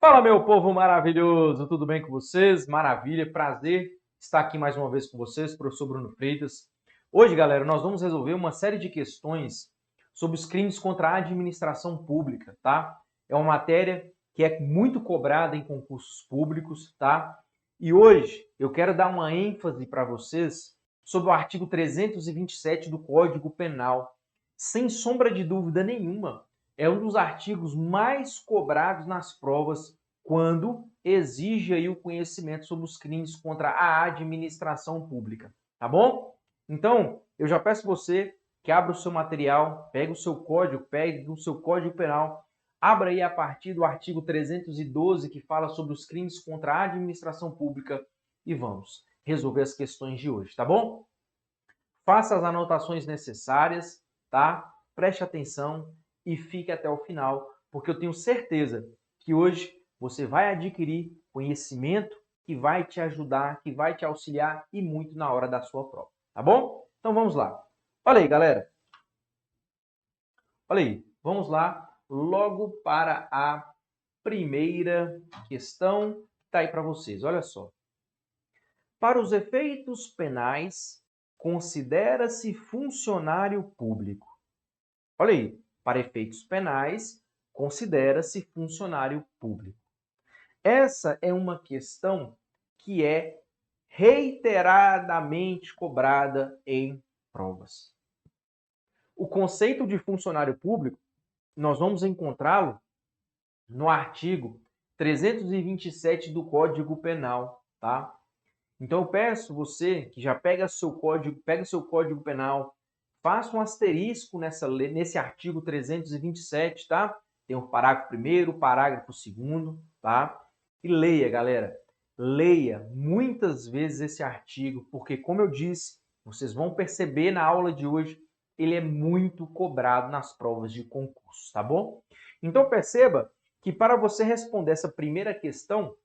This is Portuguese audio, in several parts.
Fala, meu povo maravilhoso, tudo bem com vocês? Maravilha, prazer estar aqui mais uma vez com vocês, professor Bruno Freitas. Hoje, galera, nós vamos resolver uma série de questões sobre os crimes contra a administração pública, tá? É uma matéria que é muito cobrada em concursos públicos, tá? E hoje eu quero dar uma ênfase para vocês sobre o artigo 327 do Código Penal. Sem sombra de dúvida nenhuma, é um dos artigos mais cobrados nas provas quando exige aí o conhecimento sobre os crimes contra a administração pública, tá bom? Então, eu já peço você que abra o seu material, pegue o seu código, pegue o seu Código Penal, abra aí a partir do artigo 312, que fala sobre os crimes contra a administração pública, e vamos resolver as questões de hoje, tá bom? Faça as anotações necessárias, tá? Preste atenção e fique até o final, porque eu tenho certeza que hoje você vai adquirir conhecimento que vai te ajudar, que vai te auxiliar e muito na hora da sua prova, tá bom? Então vamos lá. Olha aí, galera. Olha aí, vamos lá logo para a primeira questão que está aí para vocês. Olha só. Para os efeitos penais, considera-se funcionário público. Olha aí, para efeitos penais, considera-se funcionário público. Essa é uma questão que é reiteradamente cobrada em provas. O conceito de funcionário público, nós vamos encontrá-lo no artigo 327 do Código Penal, tá? Então eu peço você que já pega seu código penal, faça um asterisco nesse artigo 327, tá? Tem o parágrafo primeiro, o parágrafo segundo, tá? E leia, galera. Leia muitas vezes esse artigo, porque como eu disse, vocês vão perceber na aula de hoje, ele é muito cobrado nas provas de concurso, tá bom? Então perceba que para você responder essa primeira questão,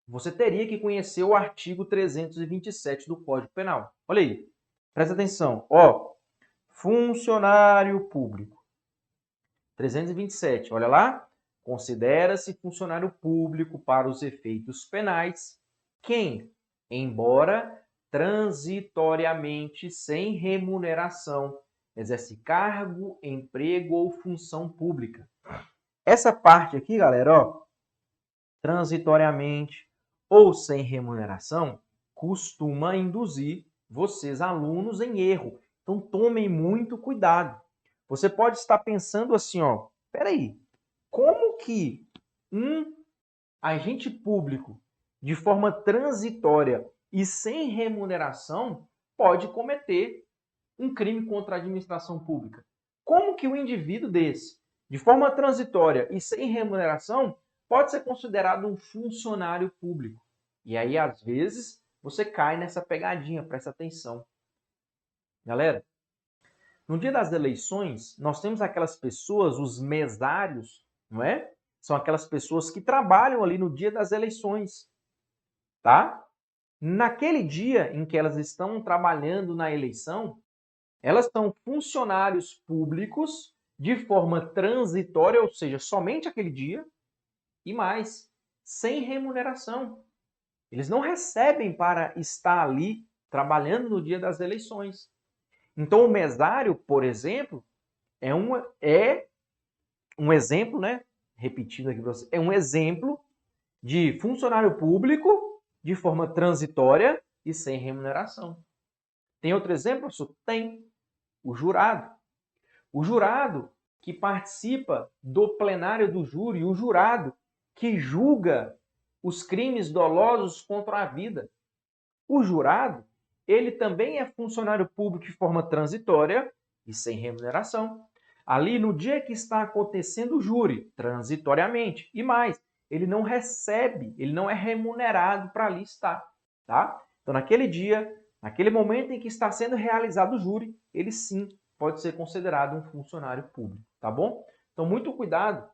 você teria que conhecer o artigo 327 do Código Penal. Olha aí, presta atenção. Ó, funcionário público. 327, olha lá. Considera-se funcionário público para os efeitos penais quem, embora transitoriamente sem remuneração, exerce cargo, emprego ou função pública. Essa parte aqui, galera, ó, transitoriamente ou sem remuneração, costuma induzir vocês, alunos, em erro. Então, tomem muito cuidado. Você pode estar pensando assim, ó, peraí, como que um agente público, de forma transitória e sem remuneração, pode cometer um crime contra a administração pública? Como que um indivíduo desse, de forma transitória e sem remuneração, pode ser considerado um funcionário público? E aí, às vezes, você cai nessa pegadinha, presta atenção. Galera, no dia das eleições, nós temos aquelas pessoas, os mesários, não é? São aquelas pessoas que trabalham ali no dia das eleições, tá? Naquele dia em que elas estão trabalhando na eleição, elas são funcionários públicos de forma transitória, ou seja, somente aquele dia, e mais, sem remuneração. Eles não recebem para estar ali trabalhando no dia das eleições. Então, o mesário, por exemplo, é um exemplo, né? Repetindo aqui para você, é um exemplo de funcionário público de forma transitória e sem remuneração. Tem outro exemplo, professor? Tem. O jurado. O jurado que participa do plenário do júri, o jurado que julga os crimes dolosos contra a vida. O jurado, ele também é funcionário público de forma transitória e sem remuneração. Ali, no dia que está acontecendo o júri, transitoriamente. E mais, ele não recebe, ele não é remunerado para ali estar. Tá? Então, naquele dia, naquele momento em que está sendo realizado o júri, ele sim pode ser considerado um funcionário público. Tá bom? Então, muito cuidado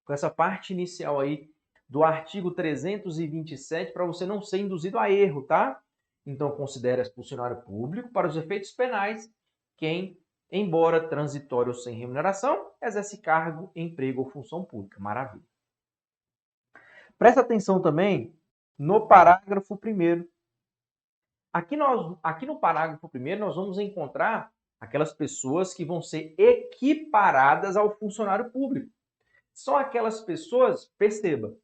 com essa parte inicial aí do artigo 327 para você não ser induzido a erro, tá? Então, considere funcionário público para os efeitos penais quem, embora transitório ou sem remuneração, exerce cargo, emprego ou função pública. Maravilha. Presta atenção também no parágrafo 1º. Aqui no parágrafo 1º, nós vamos encontrar aquelas pessoas que vão ser equiparadas ao funcionário público. São aquelas pessoas, perceba,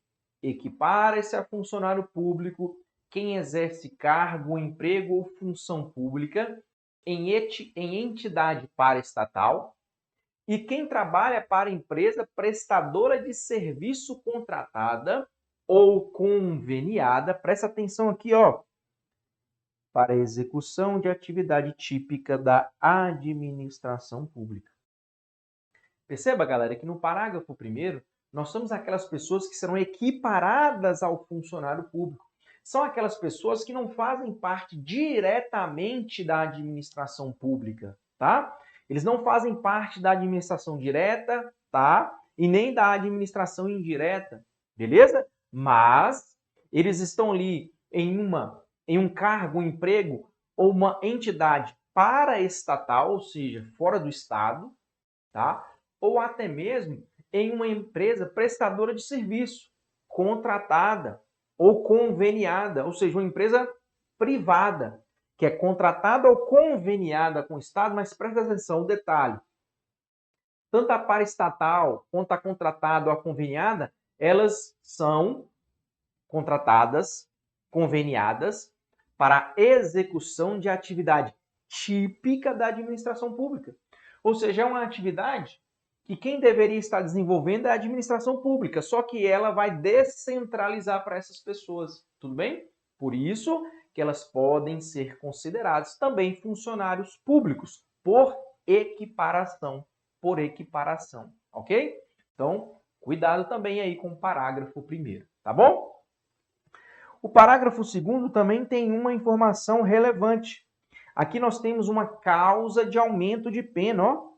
equipara-se a funcionário público quem exerce cargo, emprego ou função pública em entidade paraestatal e quem trabalha para empresa prestadora de serviço contratada ou conveniada, presta atenção aqui, ó, para execução de atividade típica da administração pública. Perceba, galera, que no parágrafo 1º, nós somos aquelas pessoas que serão equiparadas ao funcionário público. São aquelas pessoas que não fazem parte diretamente da administração pública, tá? Eles não fazem parte da administração direta, tá? E nem da administração indireta, beleza? Mas eles estão ali em um cargo, um emprego ou uma entidade paraestatal, ou seja, fora do Estado, tá? Ou até mesmo em uma empresa prestadora de serviço, contratada ou conveniada, ou seja, uma empresa privada, que é contratada ou conveniada com o Estado, mas presta atenção, o detalhe. Tanto a paraestatal quanto a contratada ou a conveniada, elas são contratadas, conveniadas, para a execução de atividade típica da administração pública. Ou seja, é uma atividade que quem deveria estar desenvolvendo é a administração pública, só que ela vai descentralizar para essas pessoas, tudo bem? Por isso que elas podem ser consideradas também funcionários públicos, por equiparação, ok? Então, cuidado também aí com o parágrafo 1º, tá bom? O parágrafo 2º também tem uma informação relevante. Aqui nós temos uma causa de aumento de pena, ó.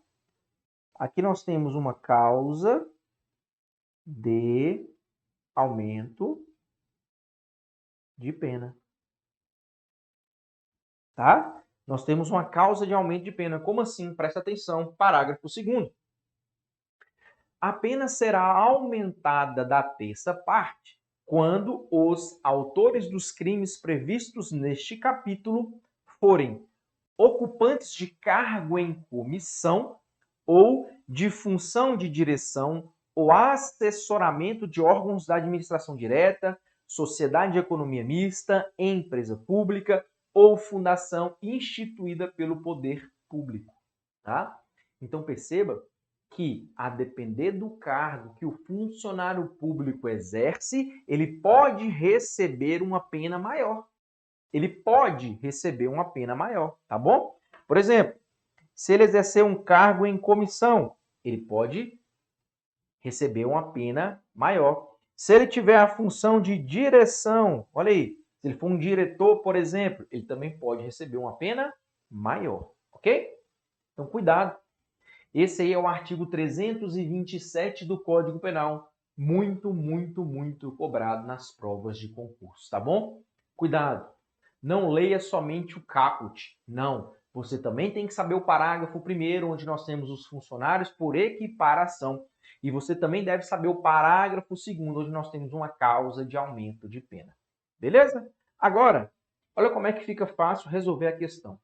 Aqui nós temos uma causa de aumento de pena. Tá? Nós temos uma causa de aumento de pena. Como assim? Presta atenção. Parágrafo 2º. A pena será aumentada da terça parte quando os autores dos crimes previstos neste capítulo forem ocupantes de cargo em comissão ou de função de direção ou assessoramento de órgãos da administração direta, sociedade de economia mista, empresa pública ou fundação instituída pelo poder público, tá? Então perceba que, a depender do cargo que o funcionário público exerce, ele pode receber uma pena maior. Ele pode receber uma pena maior, tá bom? Por exemplo, se ele exercer um cargo em comissão, ele pode receber uma pena maior. Se ele tiver a função de direção, olha aí, se ele for um diretor, por exemplo, ele também pode receber uma pena maior, ok? Então, cuidado. Esse aí é o artigo 327 do Código Penal, muito, muito, muito cobrado nas provas de concurso, tá bom? Cuidado. Não leia somente o caput, não. Você também tem que saber o parágrafo 1º, onde nós temos os funcionários por equiparação. E você também deve saber o parágrafo 2º, onde nós temos uma causa de aumento de pena. Beleza? Agora, olha como é que fica fácil resolver a questão.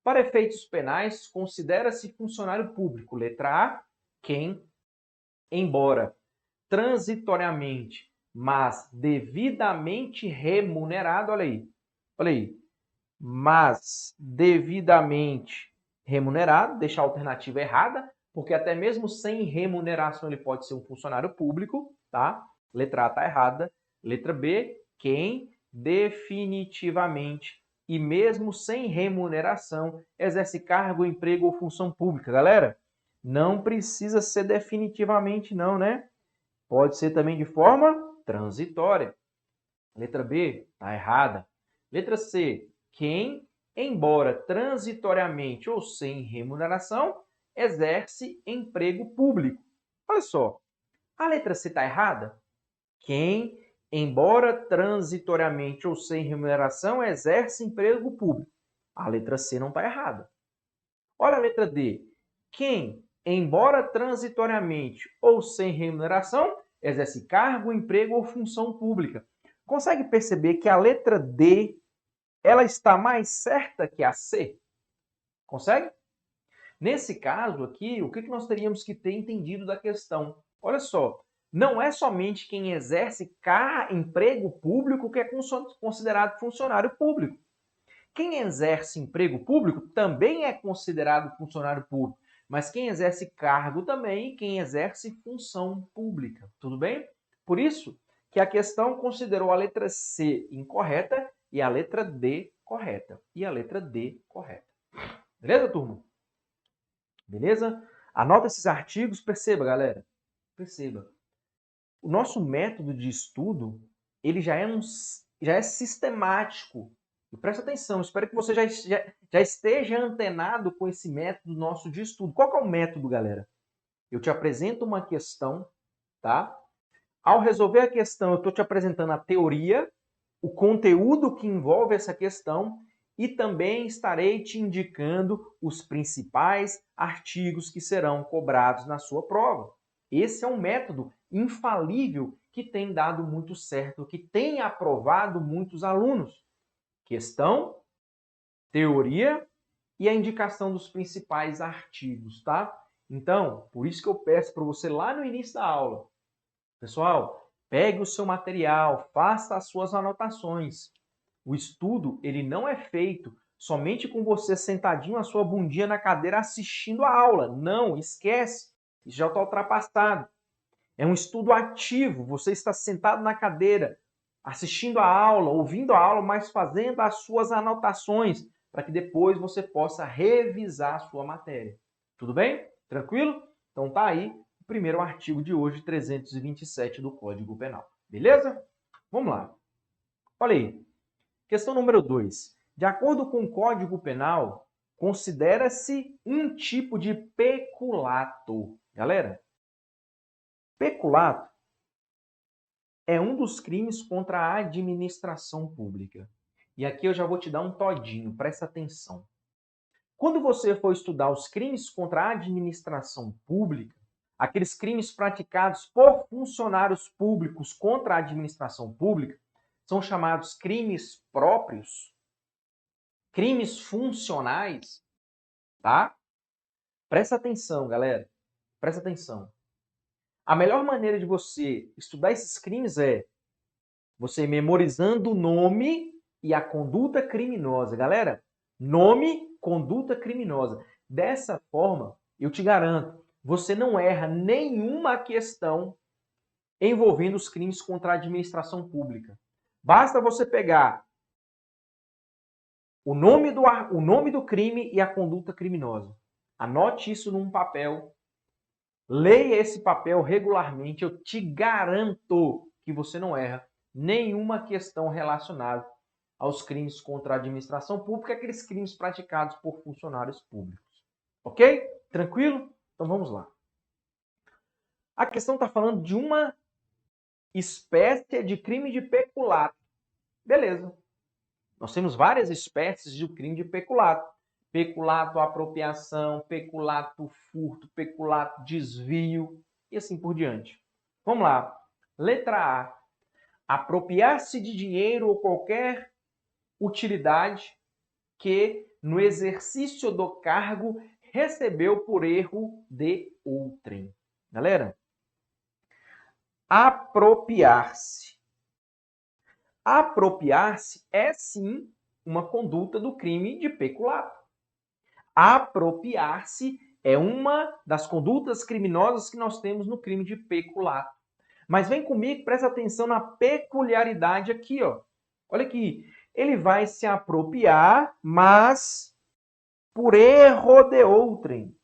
Para efeitos penais, considera-se funcionário público, letra A, quem, embora transitoriamente, mas devidamente remunerado, olha aí, mas devidamente remunerado, deixa a alternativa errada, porque até mesmo sem remuneração ele pode ser um funcionário público, tá? Letra A está errada. Letra B, quem definitivamente e mesmo sem remuneração exerce cargo, emprego ou função pública. Galera, não precisa ser definitivamente não, né? Pode ser também de forma transitória. Letra B, está errada. Letra C, quem, embora transitoriamente ou sem remuneração, exerce emprego público. Olha só, a letra C está errada? Quem, embora transitoriamente ou sem remuneração, exerce emprego público. A letra C não está errada. Olha a letra D. Quem, embora transitoriamente ou sem remuneração, exerce cargo, emprego ou função pública. Consegue perceber que a letra D ela está mais certa que a C? Consegue? Nesse caso aqui, o que nós teríamos que ter entendido da questão? Olha só, não é somente quem exerce emprego público que é considerado funcionário público. Quem exerce emprego público também é considerado funcionário público, mas quem exerce cargo também e quem exerce função pública. Tudo bem? Por isso que a questão considerou a letra C incorreta e a letra D correta. E a letra D correta. Beleza, turma? Beleza? Anota esses artigos, perceba, galera. Perceba. O nosso método de estudo, ele já é sistemático. E presta atenção, espero que você já esteja antenado com esse método nosso de estudo. Qual que é o método, galera? Eu te apresento uma questão, tá? Ao resolver a questão, eu estou te apresentando a teoria, o conteúdo que envolve essa questão e também estarei te indicando os principais artigos que serão cobrados na sua prova. Esse é um método infalível que tem dado muito certo, que tem aprovado muitos alunos. Questão, teoria e a indicação dos principais artigos, tá? Então, por isso que eu peço para você lá no início da aula, pessoal, pegue o seu material, faça as suas anotações. O estudo, ele não é feito somente com você sentadinho a sua bundinha na cadeira assistindo a aula. Não, esquece. Isso já está ultrapassado. É um estudo ativo. Você está sentado na cadeira, assistindo a aula, ouvindo a aula, mas fazendo as suas anotações para que depois você possa revisar a sua matéria. Tudo bem? Tranquilo? Então tá aí o primeiro artigo de hoje, 327 do Código Penal. Beleza? Vamos lá. Olha aí. Questão número 2. De acordo com o Código Penal, considera-se um tipo de peculato. Galera, peculato é um dos crimes contra a administração pública. E aqui eu já vou te dar um todinho, presta atenção. Quando você for estudar os crimes contra a administração pública, aqueles crimes praticados por funcionários públicos contra a administração pública, são chamados crimes próprios, crimes funcionais, tá? Presta atenção, galera. Presta atenção. A melhor maneira de você estudar esses crimes é você memorizando o nome e a conduta criminosa. Galera, nome, conduta criminosa. Dessa forma, eu te garanto, você não erra nenhuma questão envolvendo os crimes contra a administração pública. Basta você pegar o nome do crime e a conduta criminosa. Anote isso num papel. Leia esse papel regularmente. Eu te garanto que você não erra nenhuma questão relacionada aos crimes contra a administração pública, aqueles crimes praticados por funcionários públicos. Ok? Tranquilo? Então vamos lá. A questão está falando de uma espécie de crime de peculato. Beleza. Nós temos várias espécies de crime de peculato. Peculato apropriação, peculato furto, peculato desvio e assim por diante. Vamos lá. Letra A. Apropriar-se de dinheiro ou qualquer utilidade que, no exercício do cargo, recebeu por erro de outrem. Galera, apropriar-se. Apropriar-se é, sim, uma conduta do crime de peculato. Apropriar-se é uma das condutas criminosas que nós temos no crime de peculato. Mas vem comigo, presta atenção na peculiaridade aqui, ó. Olha aqui, ele vai se apropriar, mas por erro de outrem.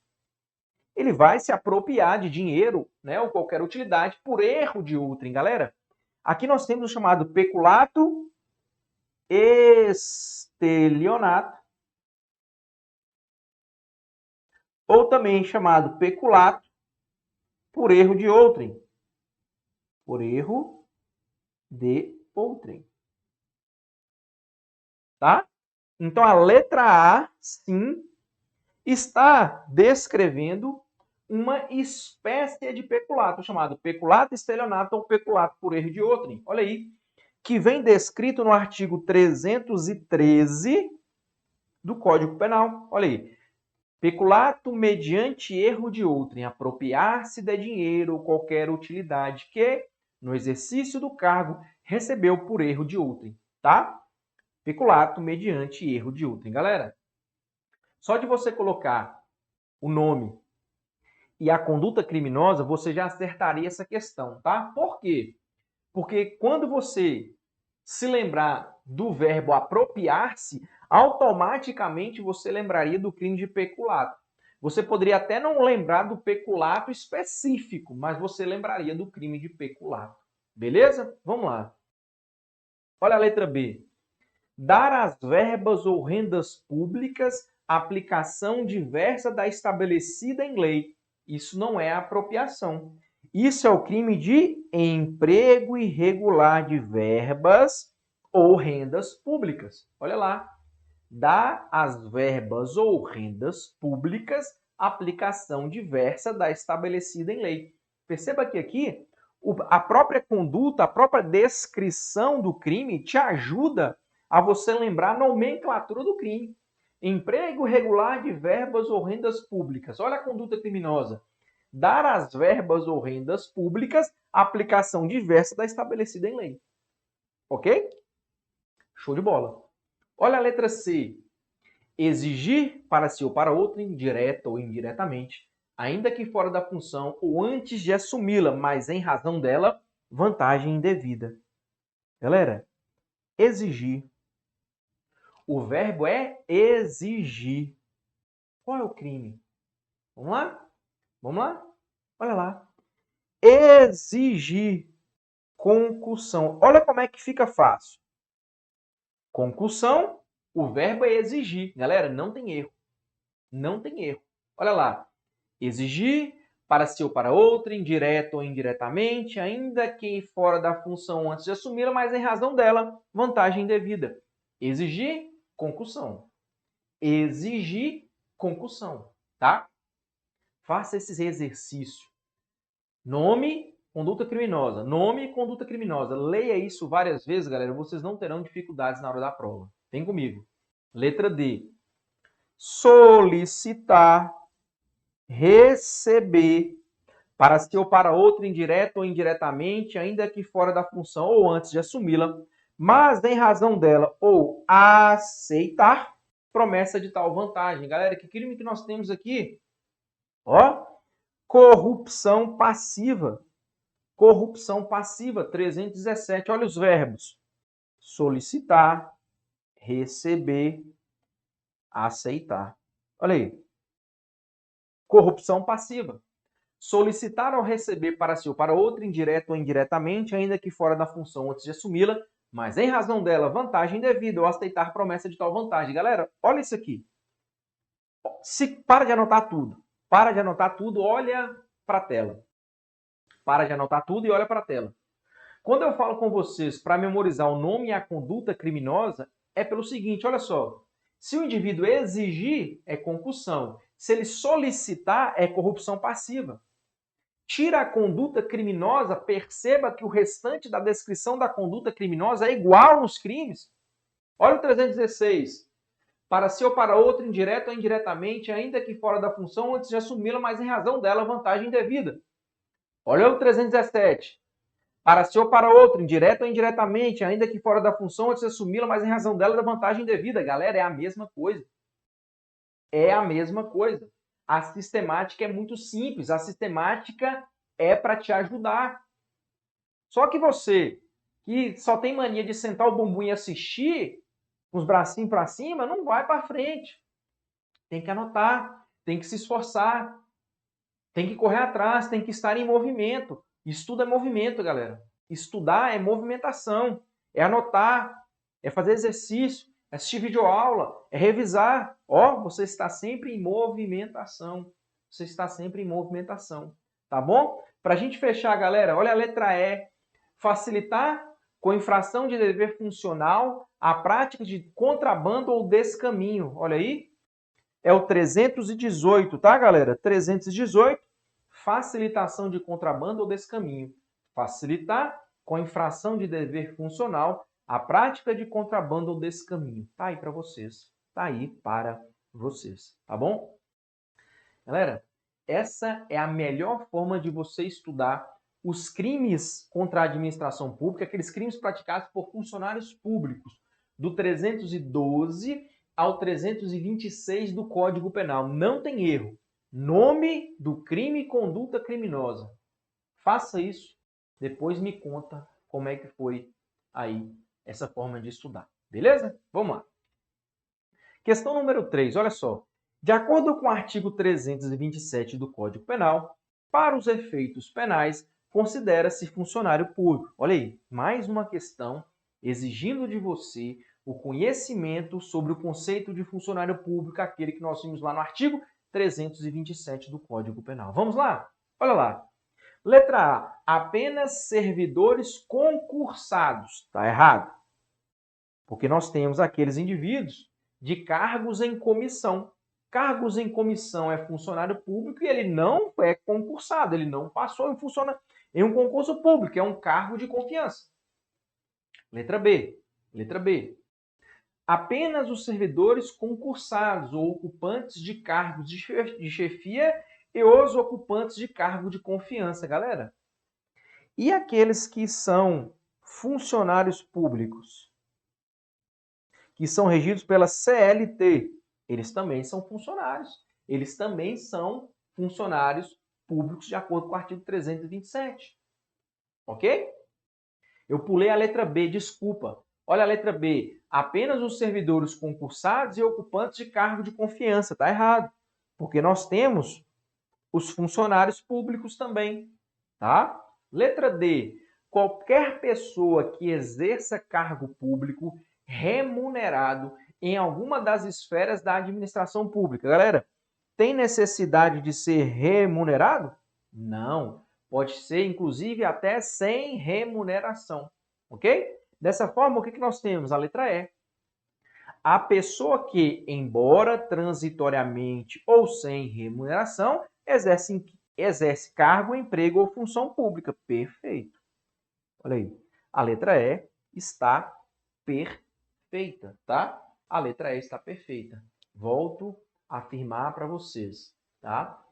Ele vai se apropriar de dinheiro, né, ou qualquer utilidade por erro de outrem, galera. Aqui nós temos o chamado peculato, estelionato, ou também chamado peculato por erro de outrem. Por erro de outrem. Tá? Então a letra A, sim, está descrevendo uma espécie de peculato, chamado peculato, estelionato ou peculato por erro de outrem. Olha aí, que vem descrito no artigo 313 do Código Penal. Olha aí. Peculato mediante erro de outrem, apropriar-se de dinheiro ou qualquer utilidade que, no exercício do cargo, recebeu por erro de outrem, tá? Peculato mediante erro de outrem. Galera, só de você colocar o nome e a conduta criminosa, você já acertaria essa questão, tá? Por quê? Porque quando você se lembrar do verbo apropriar-se, automaticamente você lembraria do crime de peculato. Você poderia até não lembrar do peculato específico, mas você lembraria do crime de peculato. Beleza? Vamos lá. Olha a letra B. Dar às verbas ou rendas públicas aplicação diversa da estabelecida em lei. Isso não é apropriação. Isso é o crime de emprego irregular de verbas ou rendas públicas. Olha lá. Dá às verbas ou rendas públicas aplicação diversa da estabelecida em lei. Perceba que aqui a própria conduta, a própria descrição do crime te ajuda a você lembrar a nomenclatura do crime. Emprego irregular de verbas ou rendas públicas. Olha a conduta criminosa. Dar às verbas ou rendas públicas aplicação diversa da estabelecida em lei. Ok? Show de bola. Olha a letra C. Exigir para si ou para outro, indireta ou indiretamente, ainda que fora da função ou antes de assumi-la, mas em razão dela, vantagem indevida. Galera, exigir. O verbo é exigir. Qual é o crime? Vamos lá? Vamos lá? Olha lá. Exigir concussão. Olha como é que fica fácil. Concussão, o verbo é exigir. Galera, não tem erro. Não tem erro. Olha lá. Exigir para si ou para outra, indireto ou indiretamente, ainda que fora da função antes de assumi-la, mas em razão dela, vantagem indevida. Exigir, concussão. Exigir, concussão, tá? Faça esse exercício. Nome, conduta criminosa. Nome e conduta criminosa. Leia isso várias vezes, galera. Vocês não terão dificuldades na hora da prova. Vem comigo. Letra D. Solicitar, receber, para si ou para outro, indireto ou indiretamente, ainda que fora da função ou antes de assumi-la, mas em razão dela, ou aceitar, promessa de tal vantagem. Galera, que crime que nós temos aqui? Ó, corrupção passiva. Corrupção passiva, 317. Olha os verbos. Solicitar, receber, aceitar. Olha aí. Corrupção passiva. Solicitar ou receber para si ou para outro, indireto ou indiretamente, ainda que fora da função antes de assumi-la, mas em razão dela, vantagem indevida ou aceitar promessa de tal vantagem. Galera, olha isso aqui. Para de anotar tudo. Para de anotar tudo, olha para a tela. Para de anotar tudo e olha para a tela. Quando eu falo com vocês para memorizar o nome e a conduta criminosa, é pelo seguinte, olha só. Se o indivíduo exigir, é concussão. Se ele solicitar, é corrupção passiva. Tira a conduta criminosa, perceba que o restante da descrição da conduta criminosa é igual nos crimes. Olha o 316. Para si ou para outro, indireto ou indiretamente, ainda que fora da função, antes de assumi-la, mas em razão dela, vantagem indevida. Olha o 317. Para si ou para outro, indireto ou indiretamente, ainda que fora da função, antes de assumi-la, mas em razão dela, da vantagem indevida. Galera, é a mesma coisa. É a mesma coisa. A sistemática é muito simples. A sistemática é para te ajudar. Só que você, que só tem mania de sentar o bumbum e assistir, com os bracinhos para cima, não vai para frente. Tem que anotar, tem que se esforçar, tem que correr atrás, tem que estar em movimento. Estudo é movimento, galera. Estudar é movimentação, é anotar, é fazer exercício, é assistir videoaula, é revisar. Ó, você está sempre em movimentação. Você está sempre em movimentação. Tá bom? Para a gente fechar, galera, olha a letra E. Facilitar com infração de dever funcional a prática de contrabando ou descaminho. Olha aí. É o 318, tá, galera? 318. facilitação de contrabando ou descaminho. Facilitar com a infração de dever funcional a prática de contrabando ou descaminho. Tá aí para vocês. Tá aí para vocês, tá bom? Galera, essa é a melhor forma de você estudar os crimes contra a administração pública, aqueles crimes praticados por funcionários públicos, do 312 ao 326 do Código Penal. Não tem erro. Nome do crime e conduta criminosa. Faça isso, depois me conta como é que foi aí essa forma de estudar. Beleza? Vamos lá. Questão número 3, olha só. De acordo com o artigo 327 do Código Penal, para os efeitos penais, considera-se funcionário público. Olha aí, mais uma questão exigindo de você o conhecimento sobre o conceito de funcionário público, aquele que nós vimos lá no artigo 327 do Código Penal. Vamos lá? Olha lá. Letra A. Apenas servidores concursados. Está errado. Porque nós temos aqueles indivíduos de cargos em comissão. Cargos em comissão é funcionário público e ele não é concursado, ele não passou em um concurso público, é um cargo de confiança. Letra B. Letra B. Apenas os servidores concursados ou ocupantes de cargos de chefia e os ocupantes de cargo de confiança, galera. E aqueles que são funcionários públicos, que são regidos pela CLT, eles também são funcionários. Eles também são funcionários públicos de acordo com o artigo 327. Ok? Eu pulei a letra B, desculpa. Olha a letra B. Apenas os servidores concursados e ocupantes de cargo de confiança. Está errado. Porque nós temos os funcionários públicos também. Tá? Letra D. Qualquer pessoa que exerça cargo público remunerado em alguma das esferas da administração pública. Galera, tem necessidade de ser remunerado? Não. Pode ser, inclusive, até sem remuneração. Ok? Dessa forma, o que nós temos? A letra E. A pessoa que, embora transitoriamente ou sem remuneração, exerce cargo, emprego ou função pública. Perfeito. Olha aí. A letra E está perfeita, tá? A letra E está perfeita. Volto a afirmar para vocês, tá?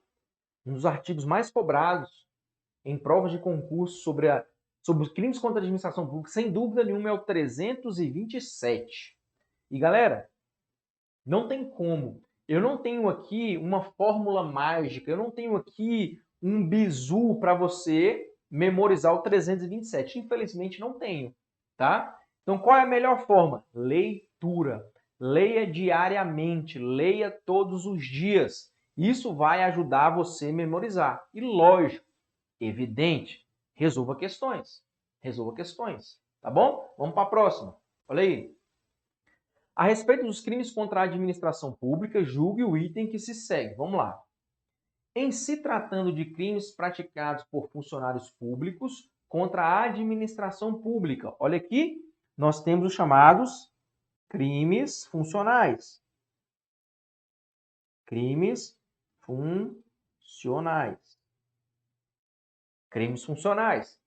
Um dos artigos mais cobrados em provas de concurso sobre os crimes contra a administração pública, sem dúvida nenhuma, é o 327. E, galera, não tem como. Eu não tenho aqui uma fórmula mágica, eu não tenho aqui um bizu para você memorizar o 327. Infelizmente, não tenho, tá? Então, qual é a melhor forma? Leitura. Leia diariamente, leia todos os dias. Isso vai ajudar você a memorizar. E lógico, evidente, resolva questões. Resolva questões, tá bom? Vamos para a próxima. Olha aí. A respeito dos crimes contra a administração pública, julgue o item que se segue. Vamos lá. Em se tratando de crimes praticados por funcionários públicos contra a administração pública, olha aqui, nós temos os chamados crimes funcionais. Crimes funcionais. Crimes funcionais.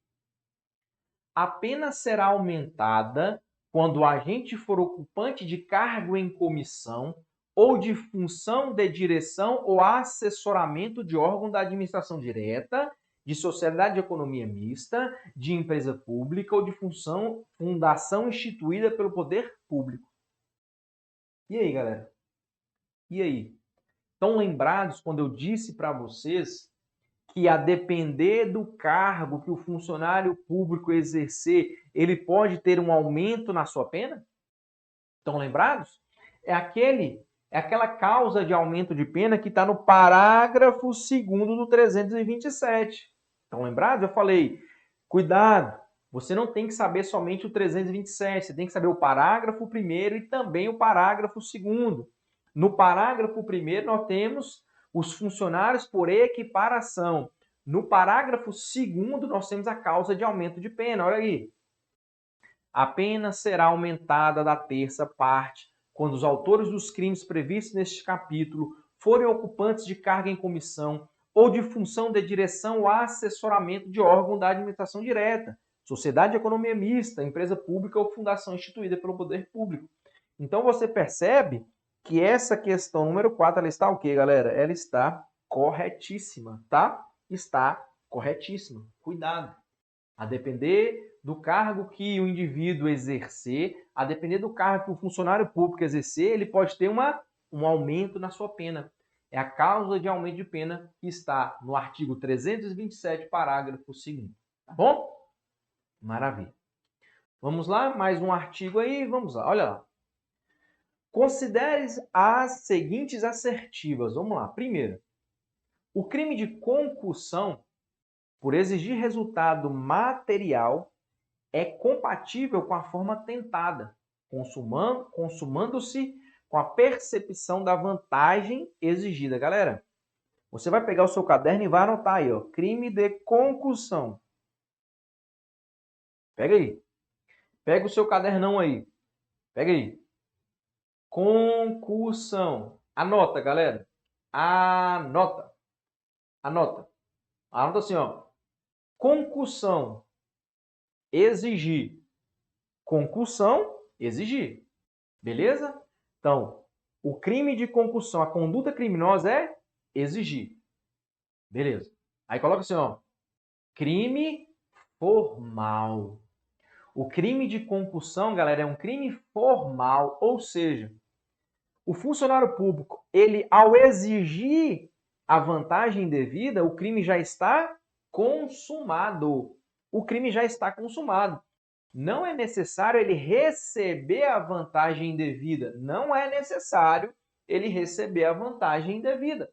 A pena será aumentada quando o agente for ocupante de cargo em comissão ou de função de direção ou assessoramento de órgão da administração direta, de sociedade de economia mista, de empresa pública ou de fundação instituída pelo poder público. E aí, galera? E aí? Estão lembrados quando eu disse para vocês que, a depender do cargo que o funcionário público exercer, ele pode ter um aumento na sua pena? Estão lembrados? É aquela causa de aumento de pena que está no parágrafo 2º do 327. Estão lembrados? Eu falei, cuidado, você não tem que saber somente o 327, você tem que saber o parágrafo 1º e também o parágrafo 2º. No parágrafo 1º, nós temos os funcionários por equiparação. No parágrafo 2º, nós temos a causa de aumento de pena. Olha aí. A pena será aumentada da terça parte quando os autores dos crimes previstos neste capítulo forem ocupantes de cargo em comissão ou de função de direção ou assessoramento de órgão da administração direta, sociedade de economia mista, empresa pública ou fundação instituída pelo poder público. Então você percebe que essa questão número 4, ela está o quê, galera? Ela está corretíssima, tá? Está corretíssima. Cuidado. A depender do cargo que o indivíduo exercer, a depender do cargo que o funcionário público exercer, ele pode ter um aumento na sua pena. É a causa de aumento de pena que está no artigo 327, parágrafo 2º. Tá bom? Maravilha. Vamos lá, mais um artigo aí, vamos lá, olha lá. Considere as seguintes assertivas. Vamos lá. Primeiro, o crime de concussão, por exigir resultado material, é compatível com a forma tentada, consumando-se com a percepção da vantagem exigida. Galera, você vai pegar o seu caderno e vai anotar aí, ó, crime de concussão. Pega aí. Pega o seu cadernão aí. Pega aí. Concussão. Anota, galera. Anota. Anota. Anota assim, ó. Concussão. Exigir. Concussão, exigir. Beleza? Então, o crime de concussão, a conduta criminosa é exigir. Beleza. Aí coloca assim, ó. Crime formal. O crime de concussão, galera, é um crime formal, ou seja, o funcionário público, ele ao exigir a vantagem devida, o crime já está consumado. O crime já está consumado. Não é necessário ele receber a vantagem devida. Não é necessário ele receber a vantagem devida.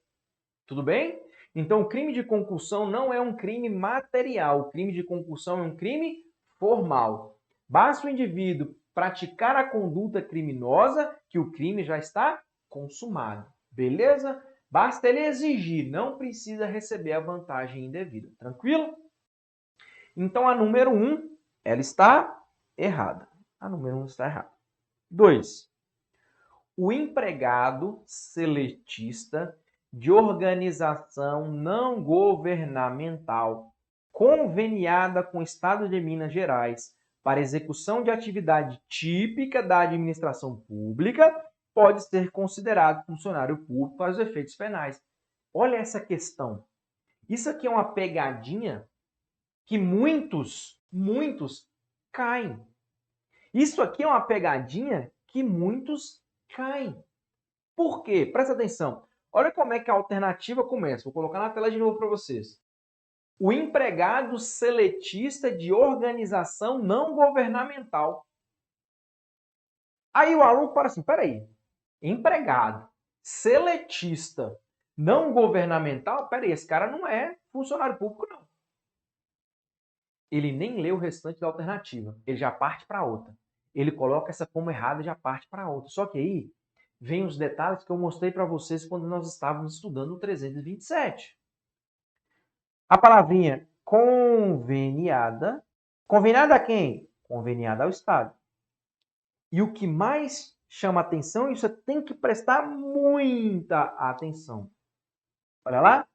Tudo bem? Então, o crime de concussão não é um crime material. O crime de concussão é um crime formal. Basta o indivíduo praticar a conduta criminosa que o crime já está consumado. Beleza? Basta ele exigir, não precisa receber a vantagem indevida. Tranquilo? Então, a número 1, ela está errada. A número 1 está errada. 2. O empregado seletista de organização não governamental conveniada com o Estado de Minas Gerais para execução de atividade típica da administração pública pode ser considerado funcionário público para os efeitos penais. Olha essa questão. Isso aqui é uma pegadinha que muitos caem. Isso aqui é uma pegadinha que muitos caem. Por quê? Presta atenção. Olha como é que a alternativa começa. Vou colocar na tela de novo para vocês. O empregado seletista de organização não governamental. Aí o aluno para assim, peraí, empregado, seletista, não governamental, peraí, esse cara não é funcionário público, não. Ele nem lê o restante da alternativa, ele já parte para outra. Ele coloca essa como errada e já parte para outra. Só que aí vem os detalhes que eu mostrei para vocês quando nós estávamos estudando o 327. A palavrinha conveniada. Conveniada a quem? Conveniada ao Estado. E o que mais chama atenção, e você tem que prestar muita atenção. Olha lá.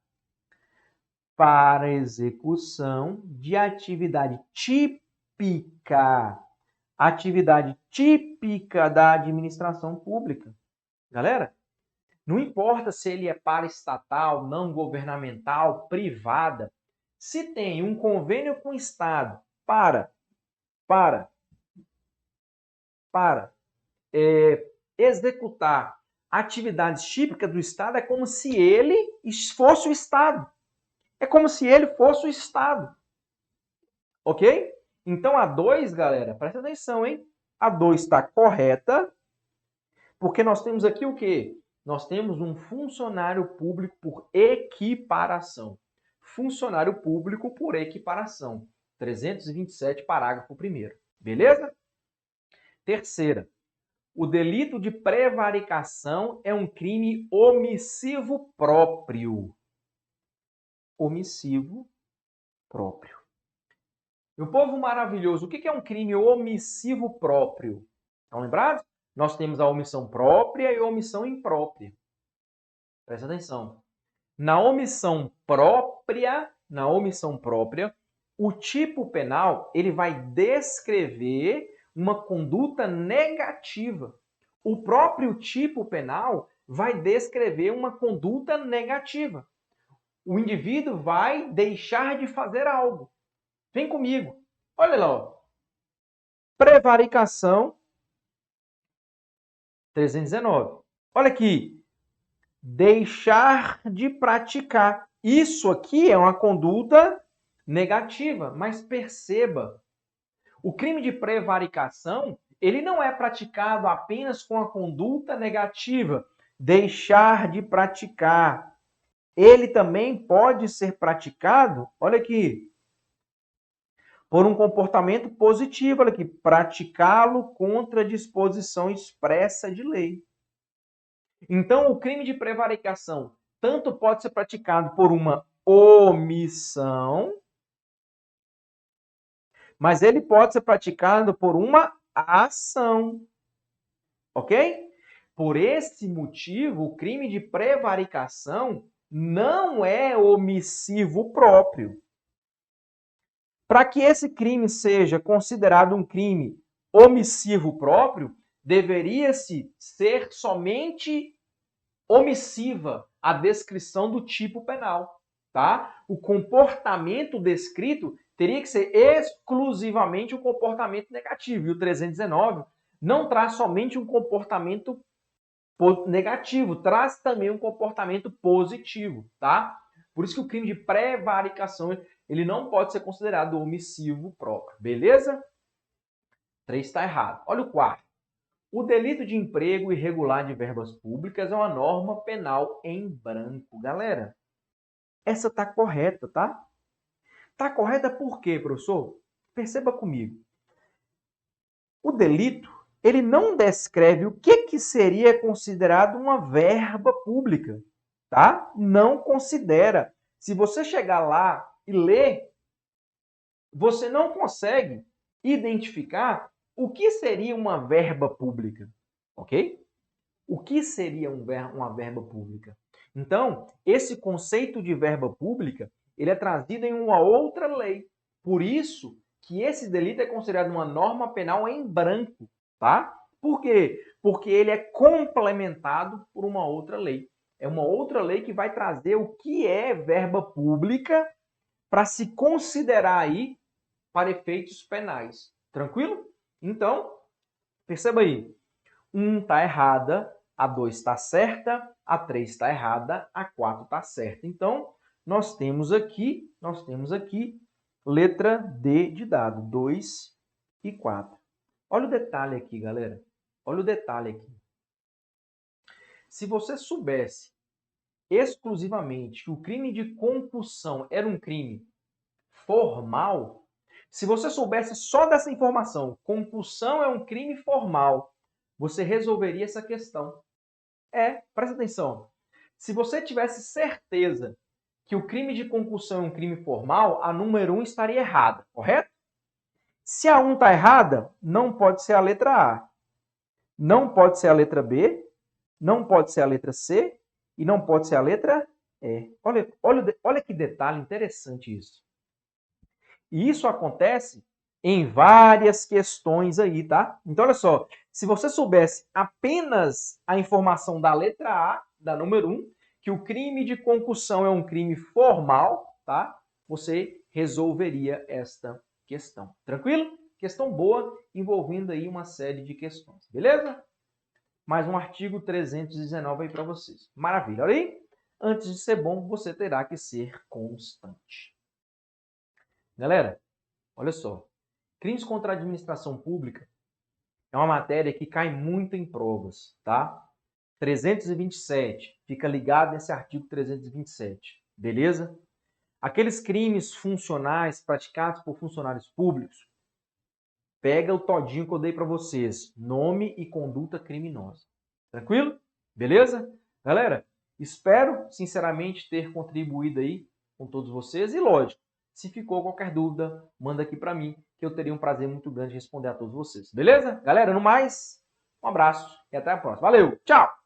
Para execução de atividade típica. Atividade típica da administração pública. Galera, não importa se ele é paraestatal, não governamental, privada. Se tem um convênio com o Estado para executar atividades típicas do Estado, é como se ele fosse o Estado. É como se ele fosse o Estado. Ok? Então a 2, galera, presta atenção, hein? A 2 está correta, porque nós temos aqui o quê? Nós temos um funcionário público por equiparação. Funcionário público por equiparação. 327, parágrafo 1º. Beleza? Terceira. O delito de prevaricação é um crime omissivo próprio. Omissivo próprio. Meu povo maravilhoso, o que é um crime omissivo próprio? Estão lembrados? Nós temos a omissão própria e a omissão imprópria. Presta atenção. Na omissão própria, o tipo penal ele vai descrever uma conduta negativa. O próprio tipo penal vai descrever uma conduta negativa. O indivíduo vai deixar de fazer algo. Vem comigo. Olha lá. Ó. Prevaricação 319. Olha aqui. Deixar de praticar. Isso aqui é uma conduta negativa, mas perceba, o crime de prevaricação, ele não é praticado apenas com a conduta negativa, deixar de praticar. Ele também pode ser praticado, olha aqui, por um comportamento positivo, olha aqui, praticá-lo contra disposição expressa de lei. Então, o crime de prevaricação tanto pode ser praticado por uma omissão, mas ele pode ser praticado por uma ação. Ok? Por esse motivo, o crime de prevaricação não é omissivo próprio. Para que esse crime seja considerado um crime omissivo próprio, deveria-se ser somente omissiva a descrição do tipo penal, tá? O comportamento descrito teria que ser exclusivamente um comportamento negativo. E o 319 não traz somente um comportamento negativo, traz também um comportamento positivo, tá? Por isso que o crime de prevaricação ele não pode ser considerado omissivo próprio, beleza? 3 está errado. Olha o 4. O delito de emprego irregular de verbas públicas é uma norma penal em branco. Galera, essa está correta, tá? Está correta por quê, professor? Perceba comigo. O delito, ele não descreve o que seria considerado uma verba pública, tá? Não considera. Se você chegar lá e ler, você não consegue identificar o que seria uma verba pública, ok? O que seria uma verba pública? Então, esse conceito de verba pública, ele é trazido em uma outra lei. Por isso que esse delito é considerado uma norma penal em branco, tá? Por quê? Porque ele é complementado por uma outra lei. É uma outra lei que vai trazer o que é verba pública para se considerar aí para efeitos penais. Tranquilo? Então, perceba aí. 1 está errada, a 2 está certa, a 3 está errada, a 4 está certa. Então, nós temos aqui letra D de dado, 2 e 4. Olha o detalhe aqui, galera. Olha o detalhe aqui. Se você soubesse exclusivamente que o crime de concussão era um crime formal, se você soubesse só dessa informação, concussão é um crime formal, você resolveria essa questão. Presta atenção. Se você tivesse certeza que o crime de concussão é um crime formal, a número 1 estaria errada, correto? Se a 1 está errada, não pode ser a letra A. Não pode ser a letra B, não pode ser a letra C e não pode ser a letra E. Olha que detalhe interessante isso. E isso acontece em várias questões aí, tá? Então, olha só. Se você soubesse apenas a informação da letra A, da número 1, que o crime de concussão é um crime formal, tá? Você resolveria esta questão. Tranquilo? Questão boa, envolvendo aí uma série de questões. Beleza? Mais um artigo 319 aí para vocês. Maravilha. Olha aí. Antes de ser bom, você terá que ser constante. Galera, olha só. Crimes contra a administração pública é uma matéria que cai muito em provas, tá? 327, fica ligado nesse artigo 327, beleza? Aqueles crimes funcionais praticados por funcionários públicos, pega o todinho que eu dei para vocês, nome e conduta criminosa. Tranquilo? Beleza? Galera, espero sinceramente ter contribuído aí com todos vocês e lógico, se ficou qualquer dúvida, manda aqui para mim, que eu teria um prazer muito grande em responder a todos vocês. Beleza? Galera, no mais, um abraço e até a próxima. Valeu, tchau!